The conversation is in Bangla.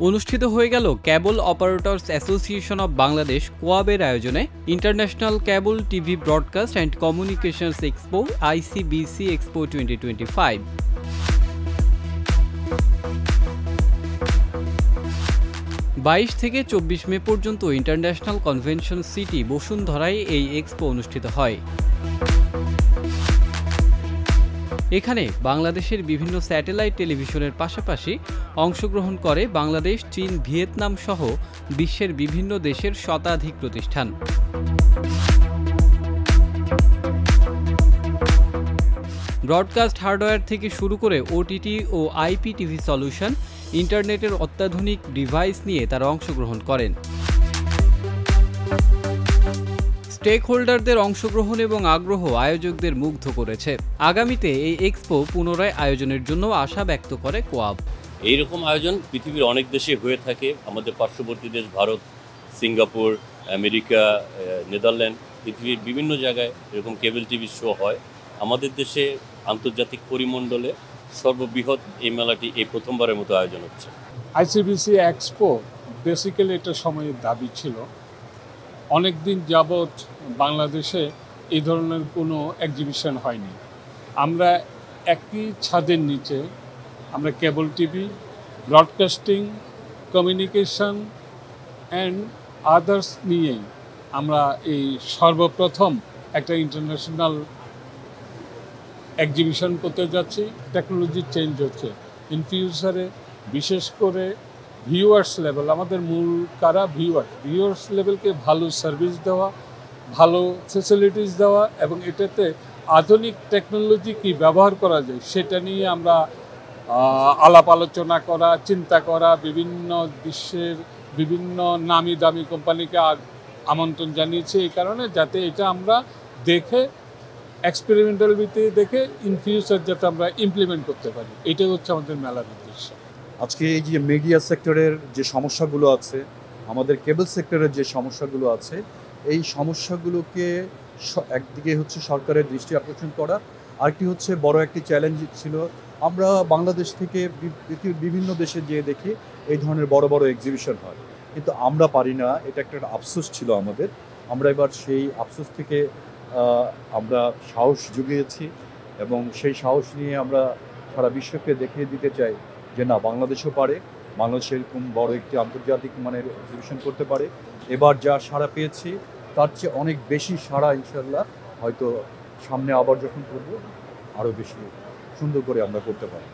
অনুষ্ঠিত হয়ে গেল কেবল অপারেটরস অ্যাসোসিয়েশন অব বাংলাদেশ কোয়াবের আয়োজনে international cable TV broadcast and communications expo ICBC expo 2025। 22 থেকে 24 মে পর্যন্ত ইন্টারন্যাশনাল কনভেনশন সিটি বসুন্ধরায় এই এক্সপো অনুষ্ঠিত হয়। এখানে বাংলাদেশের বিভিন্ন স্যাটেলাইট টেলিভিশনের পাশাপাশি অংশগ্রহণ করে বাংলাদেশ, চীন, ভিয়েতনাম সহ বিশ্বের বিভিন্ন দেশের শতাধিক প্রতিষ্ঠান। ব্রডকাস্ট হার্ডওয়্যার থেকে শুরু করে OTT ও IPTV সলিউশন, ইন্টারনেটের অত্যাধুনিক ডিভাইস নিয়ে তারা অংশগ্রহণ করেন। স্টেক হোল্ডারদের অংশগ্রহণ এবং আগ্রহ আয়োজকদের মুগ্ধ করেছে। আগামীতে এই এক্সপো পুনরায় আয়োজনের জন্য আশা ব্যক্ত করে কোয়াব। এইরকম আয়োজন পৃথিবীর অনেক দেশে হয়ে থাকে। আমাদের পার্শ্ববর্তী দেশ ভারত, সিঙ্গাপুর, আমেরিকা, নেদারল্যান্ড, পৃথিবীর বিভিন্ন জায়গায় এরকম কেবল টিভি শো হয়। আমাদের দেশে আন্তর্জাতিক পরিমণ্ডলে সর্ববৃহৎ এই মেলাটি এই প্রথমবারের মতো আয়োজন হচ্ছে। ICBC এক্সপো বেসিক্যালি এটা সময়ের দাবি ছিল। অনেক দিন যাবৎ বাংলাদেশে এই ধরনের কোনো এক্সিবিশন হয়নি। আমরা একই ছাদের নিচে আমরা cable TV, broadcasting, communication and others নিয়েই আমরা এই সর্বপ্রথম একটা ইন্টারন্যাশনাল এক্সিবিশন করতে যাচ্ছি। টেকনোলজি চেঞ্জ হচ্ছে। ইন ফিউচারে বিশেষ করে ভিউয়ার্স লেভেল, আমাদের মূল কারা ভিউয়ার্স লেভেলকে ভালো সার্ভিস দেওয়া, ভালো ফেসিলিটিস দেওয়া এবং এটাতে আধুনিক টেকনোলজি কি ব্যবহার করা যায় সেটা নিয়ে আমরা আলাপ আলোচনা করা, চিন্তা করা, বিভিন্ন বিশ্বের বিভিন্ন নামি দামি কোম্পানিকে আমন্ত্রণ জানিয়েছি এই কারণে, যাতে এটা আমরা দেখে এক্সপেরিমেন্টাল ভিত্তিতে দেখে ইন ফিউচার যাতে আমরা ইমপ্লিমেন্ট করতে পারি। এটাই হচ্ছে আমাদের মেলার উদ্দেশ্য। আজকে এই যে মিডিয়া সেক্টরের যে সমস্যাগুলো আছে, আমাদের কেবল সেক্টরের যে সমস্যাগুলো আছে, এই সমস্যাগুলোকে একদিকে হচ্ছে সরকারের দৃষ্টি আকর্ষণ করা, আরেকটি হচ্ছে বড় একটি চ্যালেঞ্জ ছিল। আমরা বাংলাদেশ থেকে পৃথিবীর বিভিন্ন দেশে যেয়ে দেখি এই ধরনের বড় বড় এক্সিবিশন হয়, কিন্তু আমরা পারি না। এটা একটা আফসোস ছিল আমাদের। আমরা এবার সেই আফসোস থেকে আমরা সাহস জুগিয়েছি এবং সেই সাহস নিয়ে আমরা সারা বিশ্বকে দেখিয়ে দিতে চাই যে না, বাংলাদেশও পারে, বাংলাদেশ এরকম বড় একটি আন্তর্জাতিক মানের এক্সিবিশন করতে পারে। এবার যা সাড়া পেয়েছি তার চেয়ে অনেক বেশি সাড়া ইনশাল্লাহ হয়তো সামনে আবার যখন করব আরও বেশি সুন্দর করে আমরা করতে পারব।